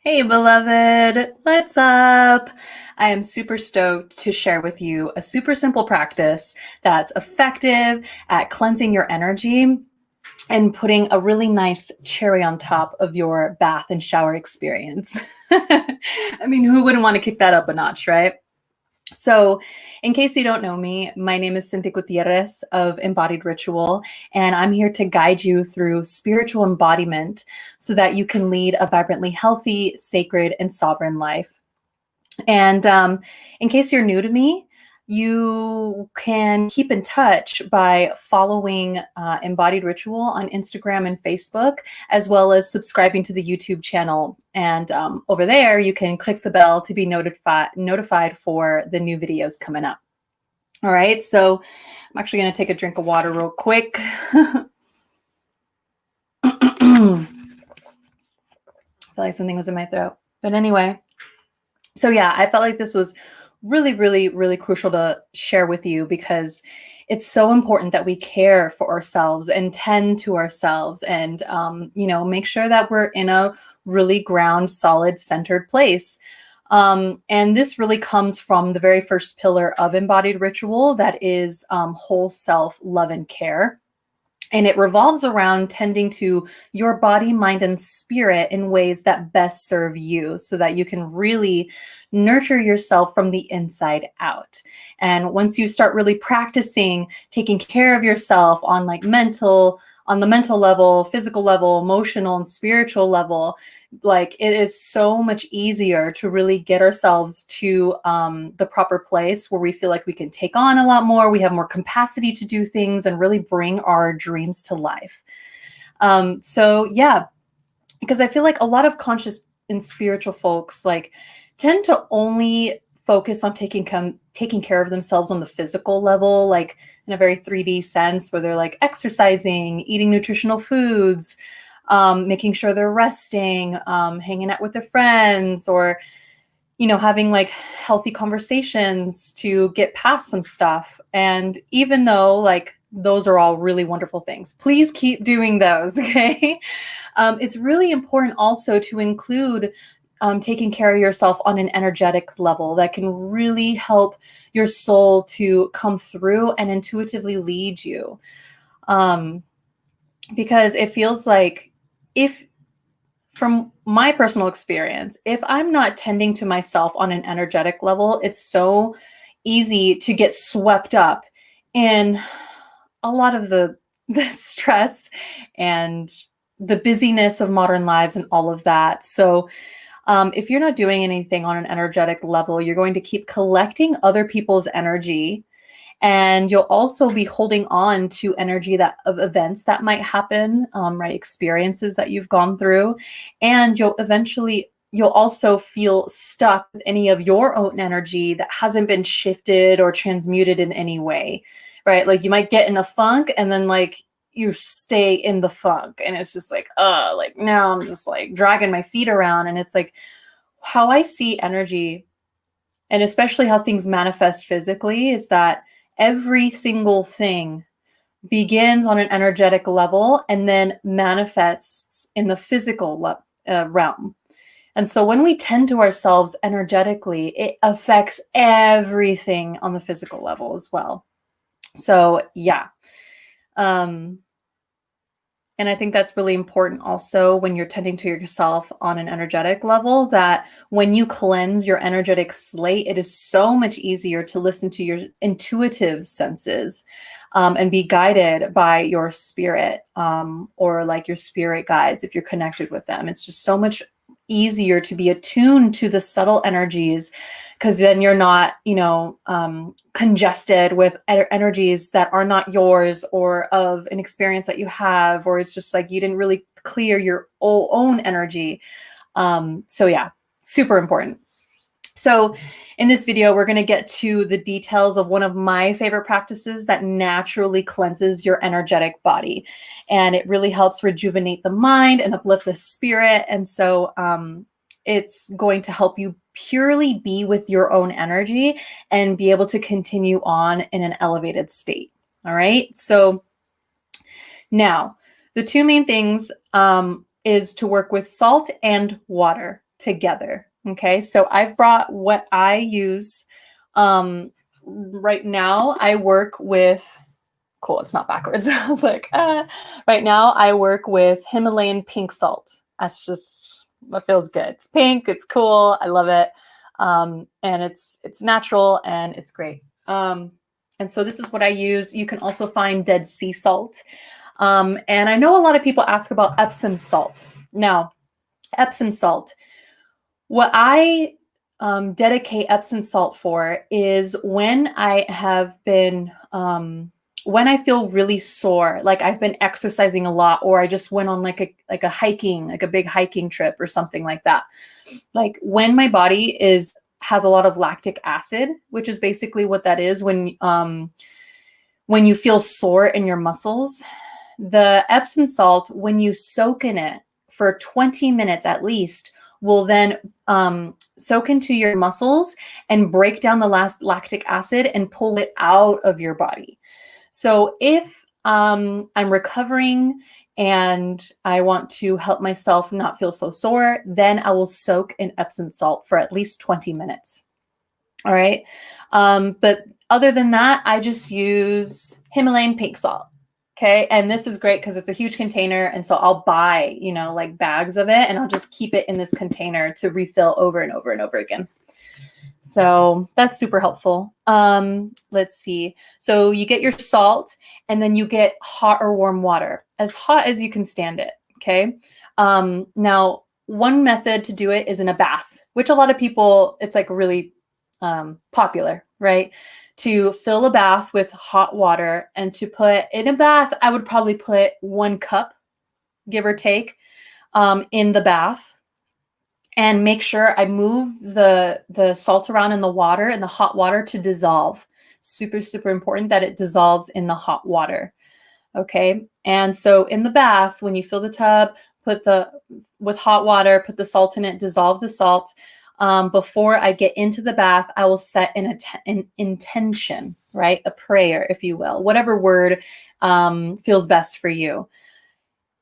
Hey, beloved, what's up? I am super stoked to share with you a super simple practice that's effective at cleansing your energy and putting a really nice cherry on top of your bath and shower experience. I mean, who wouldn't want to kick that up a notch, right? So, in case you don't know me, my name is Cynthia Gutierrez of Embodied Ritual, and I'm here to guide you through spiritual embodiment so that you can lead a vibrantly healthy, sacred, and sovereign life. And in case you're new to me, you can keep in touch by following Embodied Ritual on Instagram and Facebook, as well as subscribing to the YouTube channel. And over there, you can click the bell to be notified for the new videos coming up. All right, so I'm actually going to take a drink of water real quick. I feel like something was in my throat. But anyway, so yeah, I felt like this was really, really, really crucial to share with you because it's so important that we care for ourselves and tend to ourselves and, make sure that we're in a really ground, solid, centered place. And this really comes from the very first pillar of embodied ritual, that is whole self love and care. And it revolves around tending to your body, mind, and spirit in ways that best serve you so that you can really nurture yourself from the inside out. And once you start really practicing taking care of yourself on the mental level, physical level, emotional and spiritual level, like it is so much easier to really get ourselves to the proper place where we feel like we can take on a lot more, we have more capacity to do things and really bring our dreams to life. So yeah, because I feel like a lot of conscious and spiritual folks like tend to only focus on taking care of themselves on the physical level, like in a very 3D sense, where they're like exercising, eating nutritional foods, making sure they're resting, hanging out with their friends, or having like healthy conversations to get past some stuff. And even though like those are all really wonderful things, please keep doing those. Okay. It's really important also to include taking care of yourself on an energetic level that can really help your soul to come through and intuitively lead you. Because it feels like, if from my personal experience, if I'm not tending to myself on an energetic level, it's so easy to get swept up in a lot of the stress and the busyness of modern lives and all of that. So if you're not doing anything on an energetic level, you're going to keep collecting other people's energy, and you'll also be holding on to energy of events that might happen, right? Experiences that you've gone through, and you'll also feel stuck with any of your own energy that hasn't been shifted or transmuted in any way, right? Like you might get in a funk and then like you stay in the funk and it's just like, like now I'm just like dragging my feet around. And it's like how I see energy, and especially how things manifest physically, is that every single thing begins on an energetic level and then manifests in the physical realm. And so when we tend to ourselves energetically, it affects everything on the physical level as well. So yeah. And I think that's really important also when you're tending to yourself on an energetic level, that when you cleanse your energetic slate, it is so much easier to listen to your intuitive senses, and be guided by your spirit, or like your spirit guides if you're connected with them. It's just so much easier to be attuned to the subtle energies, because then you're not, congested with energies that are not yours or of an experience that you have, or it's just like you didn't really clear your own energy. So yeah, super important. So in this video, we're going to get to the details of one of my favorite practices that naturally cleanses your energetic body. And it really helps rejuvenate the mind and uplift the spirit. And so it's going to help you purely be with your own energy and be able to continue on in an elevated state. All right. So now the two main things is to work with salt and water. together. Okay, so I've brought what I use. Right now, I work with, cool, it's not backwards. I was like, right now, I work with Himalayan pink salt. That's just what feels good. It's pink, it's cool, I love it. And it's natural and it's great. And so this is what I use. You can also find Dead Sea salt. And I know a lot of people ask about Epsom salt. Now, Epsom salt, what I dedicate Epsom salt for is when I have been, when I feel really sore, like I've been exercising a lot, or I just went on like a hiking, like a big hiking trip or something like that. Like when my body has a lot of lactic acid, which is basically what that is when you feel sore in your muscles. The Epsom salt, when you soak in it for 20 minutes at least, will then soak into your muscles and break down the last lactic acid and pull it out of your body. So if I'm recovering and I want to help myself not feel so sore, then I will soak in Epsom salt for at least 20 minutes. All right. But other than that, I just use Himalayan pink salt. Okay. And this is great because it's a huge container. And so I'll buy, like bags of it, and I'll just keep it in this container to refill over and over and over again. So that's super helpful. Let's see. So you get your salt and then you get hot or warm water, as hot as you can stand it. Okay. Now, one method to do it is in a bath, which a lot of people, it's like really popular, right? To fill a bath with hot water and to put in a bath, I would probably put 1 cup, give or take, in the bath, and make sure I move the salt around in the water, in the hot water, to dissolve. Super, super important that it dissolves in the hot water. Okay. And so in the bath, when you fill the tub, with hot water, put the salt in it, dissolve the salt. Before I get into the bath, I will set an intention, right? A prayer, if you will, whatever word feels best for you.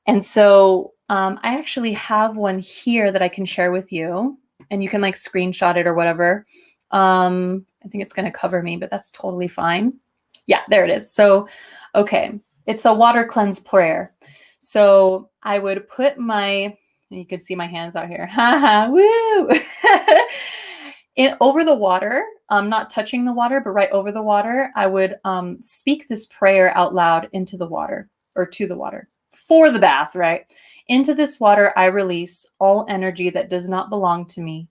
And so I actually have one here that I can share with you, and you can like screenshot it or whatever. I think it's going to cover me, but that's totally fine. Yeah, there it is. So, okay. It's the water cleanse prayer. So I would put you can see my hands out here. Woo! Over the water, not touching the water, but right over the water, I would speak this prayer out loud into the water, or to the water, for the bath, right? Into this water, I release all energy that does not belong to me,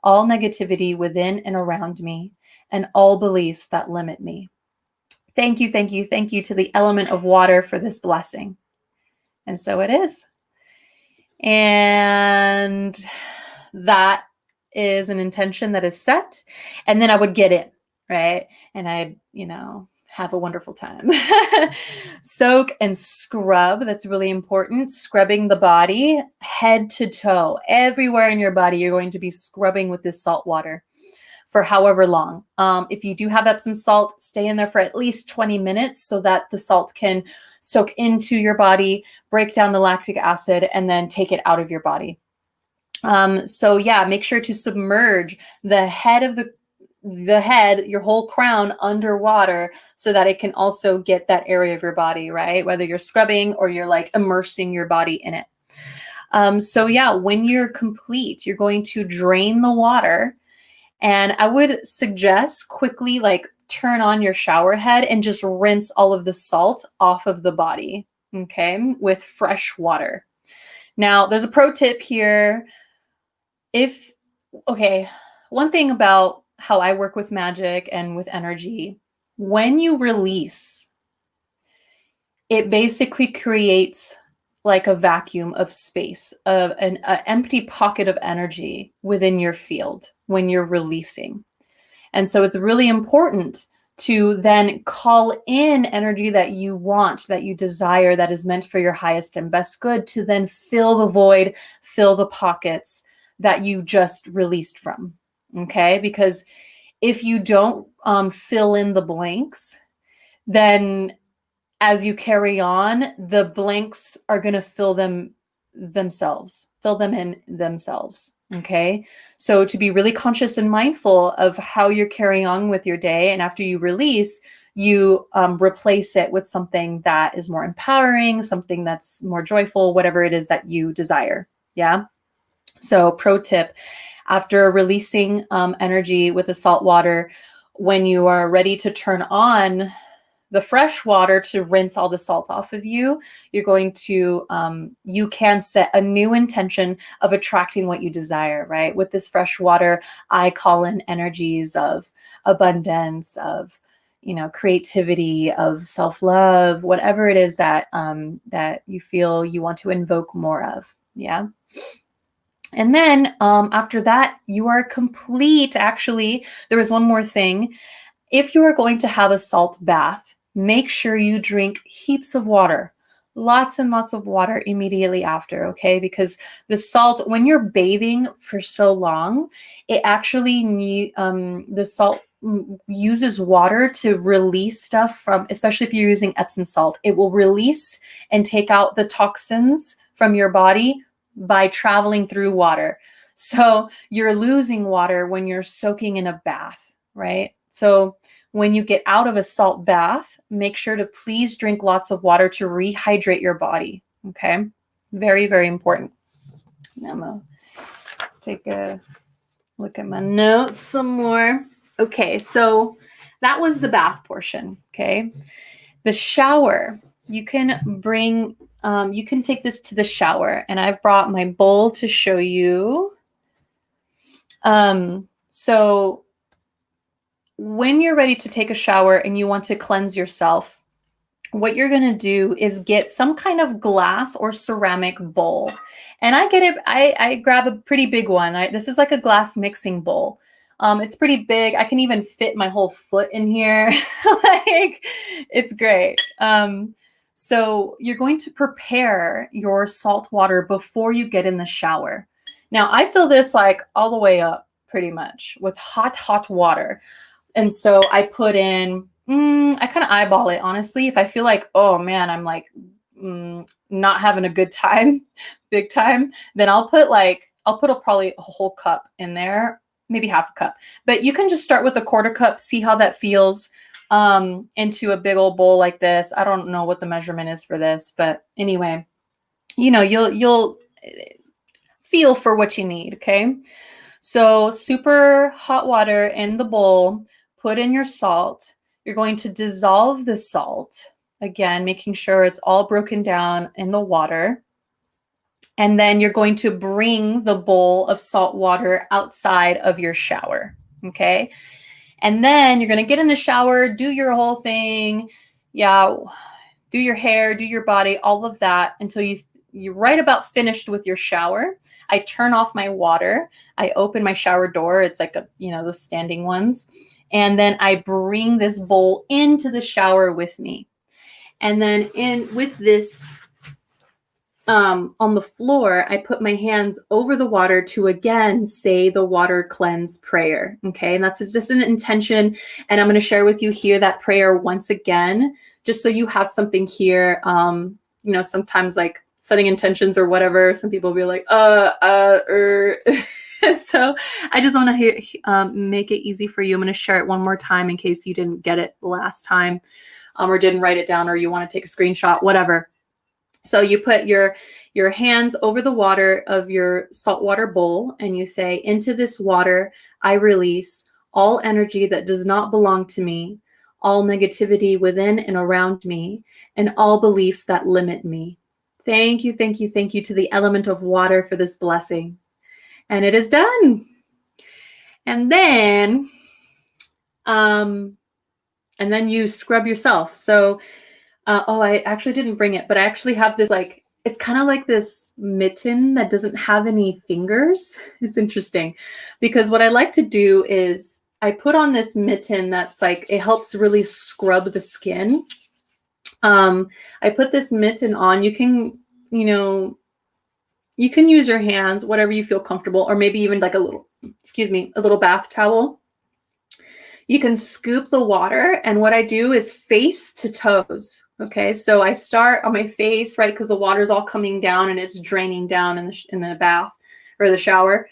all negativity within and around me, and all beliefs that limit me. Thank you, thank you, thank you to the element of water for this blessing. And so it is. And that is an intention that is set. And then I would get in, right? And I'd, have a wonderful time. Soak and scrub. That's really important. Scrubbing the body, head to toe. Everywhere in your body, you're going to be scrubbing with this salt water for however long. If you do have Epsom salt, stay in there for at least 20 minutes so that the salt can soak into your body, break down the lactic acid, and then take it out of your body. So yeah, make sure to submerge the head of your whole crown underwater so that it can also get that area of your body, right? Whether you're scrubbing or you're like immersing your body in it. So yeah, when you're complete, you're going to drain the water. And I would suggest quickly like turn on your shower head and just rinse all of the salt off of the body, okay, with fresh water. Now, there's a pro tip here. One thing about how I work with magic and with energy, when you release, it basically creates like a vacuum of space, of an empty pocket of energy within your field when you're releasing. And so it's really important to then call in energy that you want, that you desire, that is meant for your highest and best good, to then fill the void, fill the pockets that you just released from. Okay? Because if you don't fill in the blanks, then as you carry on, the blanks are going to fill them themselves, fill them in themselves. Okay. So to be really conscious and mindful of how you're carrying on with your day. And after you release, you replace it with something that is more empowering, something that's more joyful, whatever it is that you desire. Yeah. So, pro tip, after releasing energy with the salt water, when you are ready to turn on the fresh water to rinse all the salt off of you, you're going to, you can set a new intention of attracting what you desire, right? With this fresh water, I call in energies of abundance, of, creativity, of self-love, whatever it is that, that you feel you want to invoke more of. Yeah. And then after that, you are complete. Actually, there was one more thing. If you are going to have a salt bath, make sure you drink heaps of water, lots and lots of water immediately after, okay? Because the salt, when you're bathing for so long, it actually the salt uses water to release stuff from, especially if you're using Epsom salt, it will release and take out the toxins from your body by traveling through water. So you're losing water when you're soaking in a bath, right? So when you get out of a salt bath, make sure to please drink lots of water to rehydrate your body. Okay. Very, very important. Now I'm going to take a look at my notes some more. Okay. So that was the bath portion. Okay. The shower, you can bring, you can take this to the shower, and I've brought my bowl to show you. So when you're ready to take a shower and you want to cleanse yourself, what you're going to do is get some kind of glass or ceramic bowl. And I get it. I grab a pretty big one. This is like a glass mixing bowl. It's pretty big. I can even fit my whole foot in here. Like, it's great. So you're going to prepare your salt water before you get in the shower. Now, I fill this like all the way up pretty much with hot, hot water. And so I put in, I kind of eyeball it, honestly. If I feel like, oh man, I'm like not having a good time, big time, then I'll put probably a whole cup in there, maybe half a cup. But you can just start with a quarter cup, see how that feels into a big old bowl like this. I don't know what the measurement is for this, but anyway, you'll feel for what you need, okay? So super hot water in the bowl, put in your salt. You're going to dissolve the salt, again, making sure it's all broken down in the water. And then you're going to bring the bowl of salt water outside of your shower, okay? And then you're going to get in the shower, do your whole thing. Yeah, do your hair, do your body, all of that until you're right about finished with your shower. I turn off my water. I open my shower door. It's like those standing ones. And then I bring this bowl into the shower with me. And then with this on the floor, I put my hands over the water to again say the water cleanse prayer. Okay. And that's just an intention. And I'm going to share with you here that prayer once again, just so you have something here. Sometimes like setting intentions or whatever, some people will be like, So I just want to make it easy for you. I'm going to share it one more time in case you didn't get it last time or didn't write it down, or you want to take a screenshot, whatever. So you put your hands over the water of your saltwater bowl and you say, into this water, I release all energy that does not belong to me, all negativity within and around me, and all beliefs that limit me. Thank you, thank you, thank you to the element of water for this blessing. And it is done. And then you scrub yourself. So, I actually didn't bring it, but I actually have this it's kind of like this mitten that doesn't have any fingers. It's interesting because what I like to do is I put on this mitten that's it helps really scrub the skin. I put this mitten on. You can, you can use your hands, whatever you feel comfortable, or maybe even a little bath towel. You can scoop the water, and what I do is face to toes. Okay, so I start on my face, right? Because the water's all coming down and it's draining down in the bath or the shower.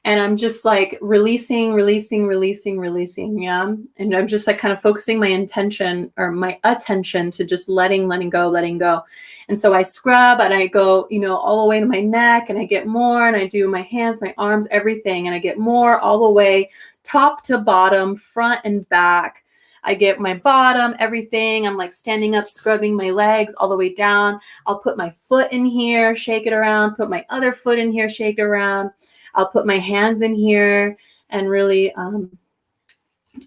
And I'm just like releasing, releasing, releasing, releasing. Yeah. And I'm just like kind of focusing my intention or my attention to just letting go, letting go. And so I scrub and I go, all the way to my neck, and I get more, and I do my hands, my arms, everything. And I get more all the way top to bottom, front and back. I get my bottom, everything. I'm like standing up, scrubbing my legs all the way down. I'll put my foot in here, shake it around, put my other foot in here, shake it around. I'll put my hands in here and really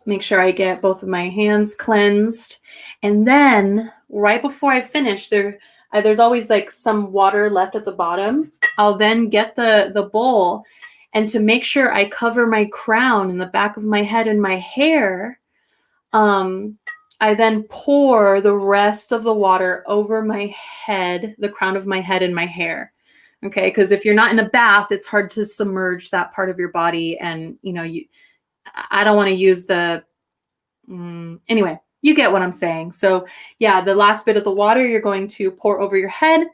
make sure I get both of my hands cleansed. And then right before I finish, there's always like some water left at the bottom. I'll then get the bowl, and to make sure I cover my crown and the back of my head and my hair, I then pour the rest of the water over my head, the crown of my head and my hair. Okay, because if you're not in a bath, it's hard to submerge that part of your body. And, I don't want to use anyway, you get what I'm saying. So yeah, the last bit of the water you're going to pour over your head.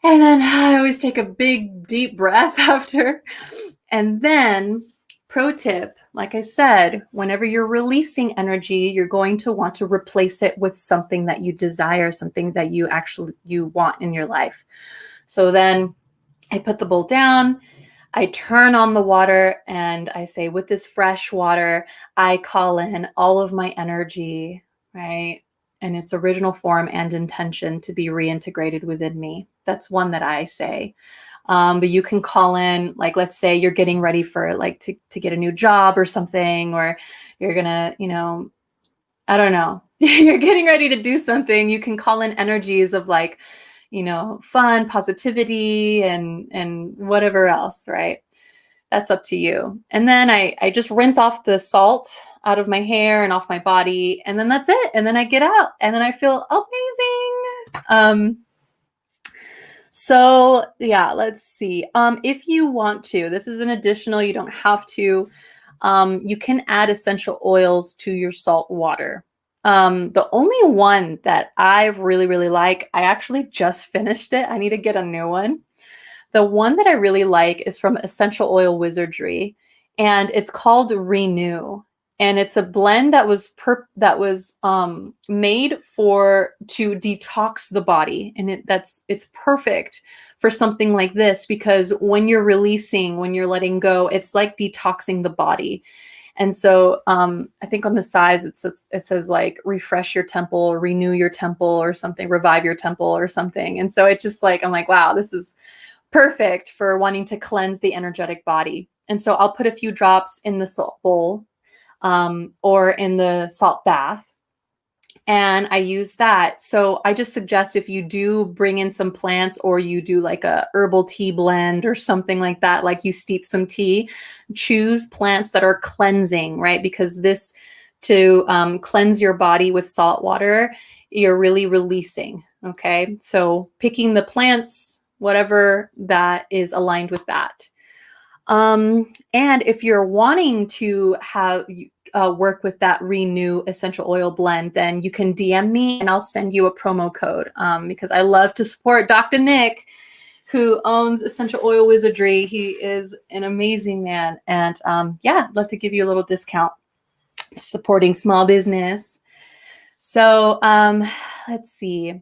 And then I always take a big, deep breath after. And then, pro tip, like I said, whenever you're releasing energy, you're going to want to replace it with something that you desire, something that you want in your life. So then I put the bowl down, I turn on the water, and I say, with this fresh water, I call in all of my energy, right? And its original form and intention to be reintegrated within me. That's one that I say. But you can call in, like, let's say you're getting ready for like to get a new job or something, or you're gonna, I don't know, you're getting ready to do something. You can call in energies of like, fun, positivity, and whatever else, right? That's up to you. And then I just rinse off the salt out of my hair and off my body, and then that's it. And then I get out, and then I feel amazing. So yeah, let's see. If you want to, this is an additional, you don't have to, you can add essential oils to your salt water. The only one that I really, really like, I actually just finished it. I need to get a new one. The one that I really like is from Essential Oil Wizardry, and it's called Renew. And it's a blend that was made to detox the body, and it's perfect for something like this, because when you're releasing, when you're letting go, it's like detoxing the body. And so I think on the size it says like refresh your temple, renew your temple, or something, revive your temple or something. And so it's just like, I'm like, wow, this is perfect for wanting to cleanse the energetic body. And so I'll put a few drops in the salt bowl, or in the salt bath, and I use that. So I just suggest, if you do bring in some plants, or you do like a herbal tea blend or something like that, like you steep some tea, choose plants that are cleansing, right? Because to cleanse your body with salt water, you're really releasing. Okay, so picking the plants, whatever that is aligned with that. And if you're wanting to have work with that Renew essential oil blend, then you can DM me and I'll send you a promo code, because I love to support Dr. Nick, who owns Essential Oil Wizardry. He is an amazing man. And yeah, I'd love to give you a little discount supporting small business. So let's see.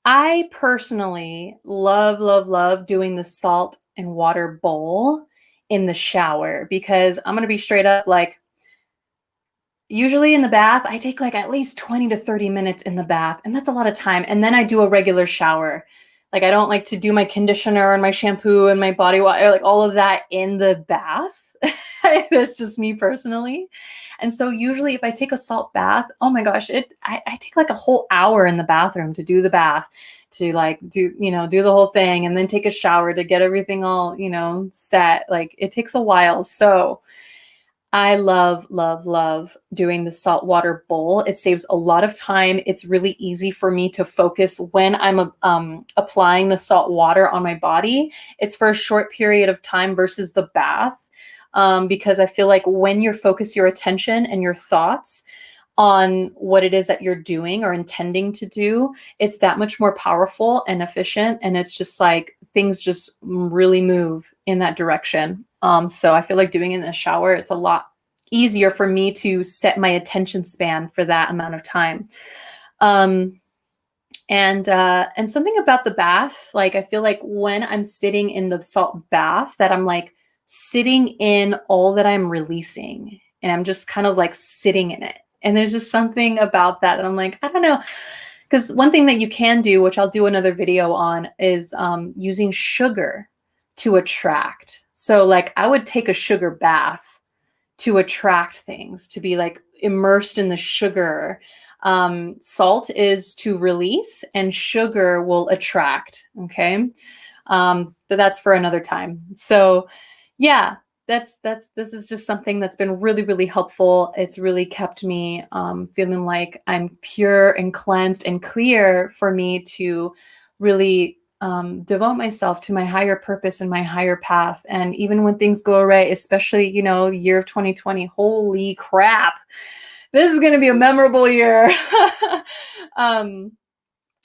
I personally love, love, love doing the salt and water bowl in the shower, because I'm going to be straight up, like, usually in the bath, I take like at least 20 to 30 minutes in the bath, and that's a lot of time. And then I do a regular shower. Like, I don't like to do my conditioner and my shampoo and my body water, like all of that in the bath. That's just me personally. And so usually if I take a salt bath, oh my gosh, I take like a whole hour in the bathroom to do the bath, to like do the whole thing, and then take a shower to get everything all, set. Like, it takes a while. So I love, love, love doing the saltwater bowl. It saves a lot of time. It's really easy for me to focus when I'm applying the salt water on my body. It's for a short period of time versus the bath, because I feel like when you focus your attention and your thoughts on what it is that you're doing or intending to do, it's that much more powerful and efficient. And it's just like things just really move in that direction. So I feel like doing it in the shower, it's a lot easier for me to set my attention span for that amount of time. Um, and something about the bath, like I feel like when I'm sitting in the salt bath, that I'm like sitting in all that I'm releasing, and I'm just kind of like sitting in it. And there's just something about that, and I'm like, I don't know, because one thing that you can do, which I'll do another video on, is using sugar to attract. So like I would take a sugar bath to attract things, to be like immersed in the sugar. Salt is to release, and sugar will attract. Okay. But that's for another time. So yeah, this is just something that's been really, really helpful. It's really kept me feeling like I'm pure and cleansed and clear for me to really devote myself to my higher purpose and my higher path. And even when things go awry, especially, the year of 2020, holy crap, this is going to be a memorable year. um,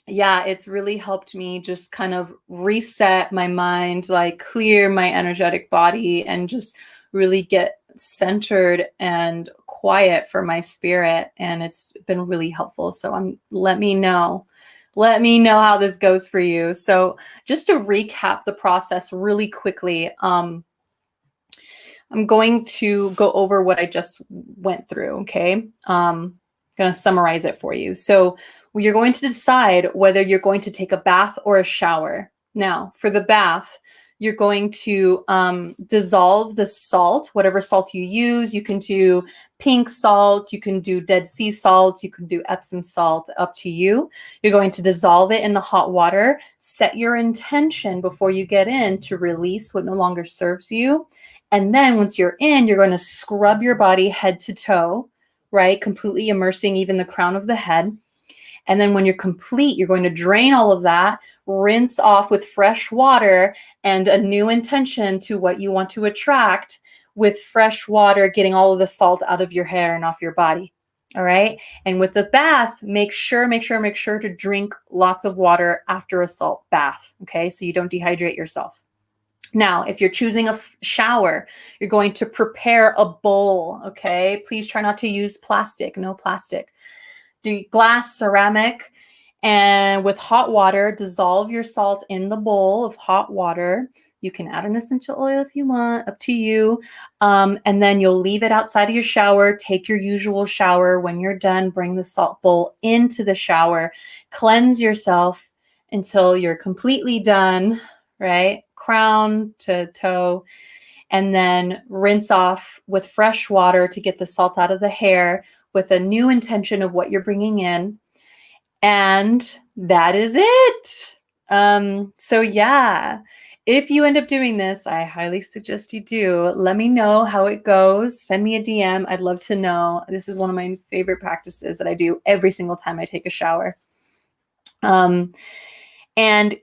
yeah, it's really helped me just kind of reset my mind, like clear my energetic body, and just really get centered and quiet for my spirit. And it's been really helpful. So let me know. Let me know how this goes for you. So just to recap the process really quickly, I'm going to go over what I just went through, okay? I'm going to summarize it for you. So you're going to decide whether you're going to take a bath or a shower. Now, for the bath, you're going to dissolve the salt, whatever salt you use. You can do pink salt, you can do Dead Sea salt, you can do Epsom salt, up to you. You're going to dissolve it in the hot water. Set your intention before you get in to release what no longer serves you. And then once you're in, you're going to scrub your body head to toe, right? Completely immersing even the crown of the head. And then when you're complete, you're going to drain all of that, rinse off with fresh water and a new intention to what you want to attract, with fresh water, getting all of the salt out of your hair and off your body. All right. And with the bath, make sure to drink lots of water after a salt bath. Okay. So you don't dehydrate yourself. Now, if you're choosing a shower, you're going to prepare a bowl, okay? Please try not to use plastic, no plastic. Do glass, ceramic, and with hot water, dissolve your salt in the bowl of hot water. You can add an essential oil if you want, up to you. And then you'll leave it outside of your shower. Take your usual shower. When you're done, bring the salt bowl into the shower. Cleanse yourself until you're completely done, right? Crown to toe, and then rinse off with fresh water to get the salt out of the hair, with a new intention of what you're bringing in. And that is it. So yeah, if you end up doing this, I highly suggest you do. Let me know how it goes. Send me a DM. I'd love to know. This is one of my favorite practices that I do every single time I take a shower. And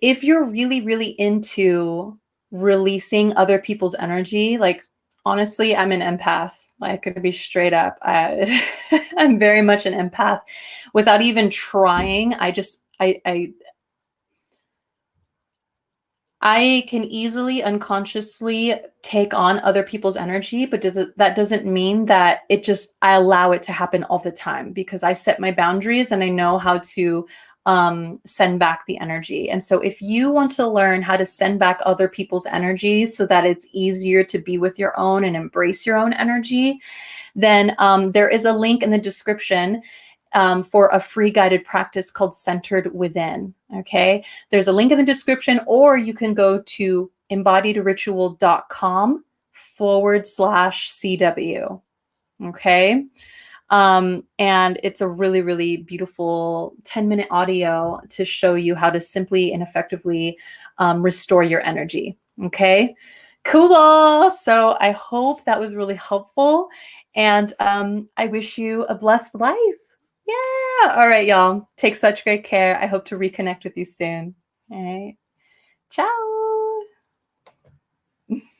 if you're really, really into releasing other people's energy, like honestly, I'm an empath. Like, to be straight up, I'm very much an empath. Without even trying, I can easily unconsciously take on other people's energy, but that doesn't mean that I allow it to happen all the time, because I set my boundaries and I know how to send back the energy. And so if you want to learn how to send back other people's energies so that it's easier to be with your own and embrace your own energy, then there is a link in the description for a free guided practice called Centered Within. Okay. There's a link in the description, or you can go to embodiedritual.com/CW. Okay. And it's a really, really beautiful 10-minute audio to show you how to simply and effectively restore your energy. Okay. Cool. So I hope that was really helpful. And I wish you a blessed life. Yeah. All right, y'all. Take such great care. I hope to reconnect with you soon. All right. Ciao.